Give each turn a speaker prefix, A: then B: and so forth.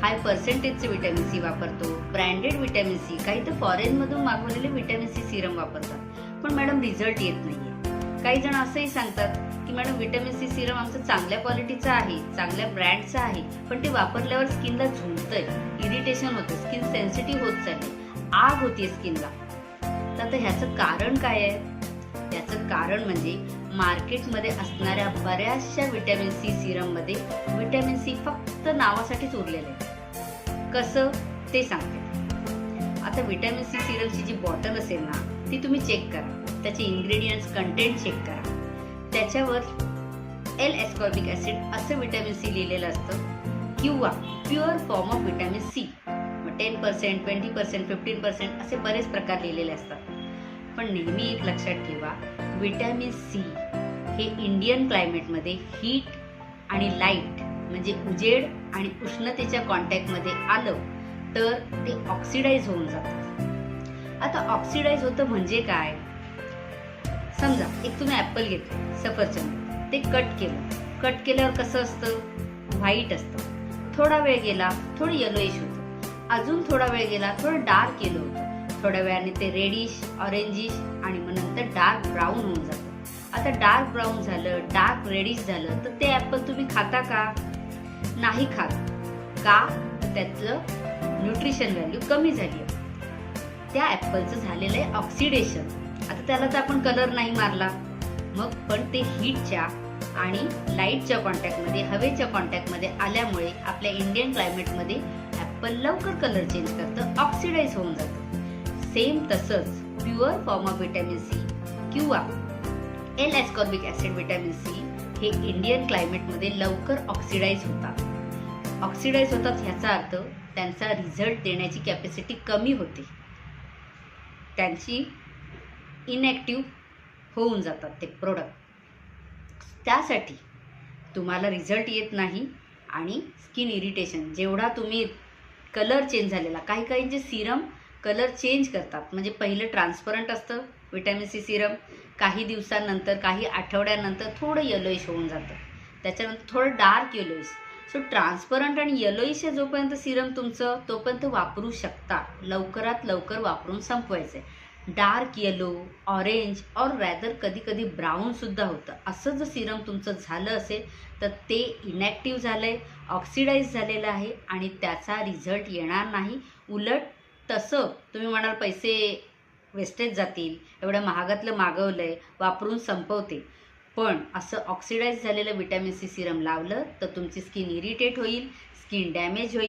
A: हाय पर्सेंटेजचे vitamin C वापरतो, branded vitamin C, काही तर फॉरेनमधून मागवलेले व्हिटॅमिन सी सिरम वापरतात, पण मॅडम रिझल्ट येत नाहीये. काही जण असंही सांगतात की मॅडम व्हिटॅमिन सी सिरम आमचं चांगल्या क्वालिटीचं आहे, चांगल्या ब्रँडचं आहे, पण ते वापरल्यावर स्किनला झुंजतंय, इरिटेशन होतं, स्किन सेन्सिटिव्ह होत चालली, आग होतीये स्किनला. तर आता ह्याचं कारण काय आहे? याचं कारण म्हणजे मार्केटमध्ये असणाऱ्या बऱ्याचशा व्हिटॅमिन सी सिरममध्ये व्हिटॅमिन सी फक्त नावासाठीच उरलेलं आहे. कसं ते सांगते. आता व्हिटॅमिन सी सिरमची जी बॉटल असेल ना, ती तुम्ही चेक करा, त्याचे इन्ग्रेडियंट्स कंटेंट चेक करा. त्याच्यावर एल एस्कॉर्बिक ऍसिड असं व्हिटॅमिन सी लिहिलेलं असतं किंवा pure form of vitamin C. 10%, 20%, 15% असे बरेच प्रकार लिहिलेले असतात. पण नेहमी एक लक्षात ठेवा, व्हिटॅमिन सी हे इंडियन क्लायमेटमध्ये हीट आणि लाईट म्हणजे उजेड आणि उष्णतेच्या कॉन्टॅक्टमध्ये आलं तर ते ऑक्सिडाइज होऊन जातं. आता ऑक्सिडाइज होतं म्हणजे काय? समजा एक तुम्ही ऍपल घेतलं, सफरचंद, ते कट केल्यावर कसं असतं? व्हाईट असतं. थोडा वेळ गेला थोडं येलोइश होतं, अजून थोडा वेळ गेला थोडं डार्क येलो होतं, थोड्या वेळाने ते रेडिश, ऑरेंजिश आणि मग नंतर डार्क ब्राऊन होऊन जातं. आता डार्क ब्राऊन झालं, डार्क रेडिश झालं तर ते ऍपल तुम्ही खाता का? नाही खात. का? त्याचं न्यूट्रिशन व्हॅल्यू कमी झाली आहे. त्या ऍपलचं झालेलं आहे ऑक्सिडेशन. आता त्याला तर आपण कलर नाही मारला, मग पण ते हीटच्या आणि लाईटच्या कॉन्टॅक्टमध्ये, हवेच्या कॉन्टॅक्टमध्ये आल्यामुळे आपल्या इंडियन क्लायमेटमध्ये ऍपल लवकर कलर चेंज करतं, ऑक्सिडाइज होऊन जातं. सेम तसंच pure form of vitamin C किंवा L ascorbic acid vitamin C हे इंडियन क्लायमेटमध्ये लवकर ऑक्सिडाइज होतात. ऑक्सिडाइज होतात ह्याचा अर्थ त्यांचा रिझल्ट देण्याची कॅपॅसिटी कमी होते, त्यांची इनॅक्टिव्ह होऊन जातात ते प्रोडक्ट. त्यासाठी तुम्हाला रिझल्ट येत नाही आणि स्किन इरिटेशन. जेवढा तुम्ही कलर चेंज झालेला, काही काहींचे सिरम कलर चेंज करतात, म्हणजे पहिलं ट्रान्सपरंट असतं व्हिटॅमिन सी सिरम, काही दिवसांनंतर, काही आठवड्यानंतर थोडं येलोइश होऊन जातं, त्याच्यानंतर थोडं डार्क येलोइश. सो ट्रान्सपरंट आणि येलोइश जोपर्यंत सिरम तुमचं तोपर्यंत वापरू शकता, लवकरात लवकर वापरून संपवायचं आहे. डार्क येलो, ऑरेंज और रॅदर कधी कधी ब्राऊन सुद्धा होतं. असं जर सिरम तुमचं झालं असेल तर ते इनॅक्टिव्ह झालंय, ऑक्सिडाइज झालेलं आहे आणि त्याचा रिझल्ट येणार नाही. उलट तसं तुम्ही म्हणाल पैसे वेस्टेज जातील, एवढं महागातलं मागवलंय, वापरून संपवते, पण असं ऑक्सिडाइज झालेलं व्हिटॅमिन सी सिरम लावलं तर तुमची स्किन इरिटेट होईल, स्किन डॅमेज होईल.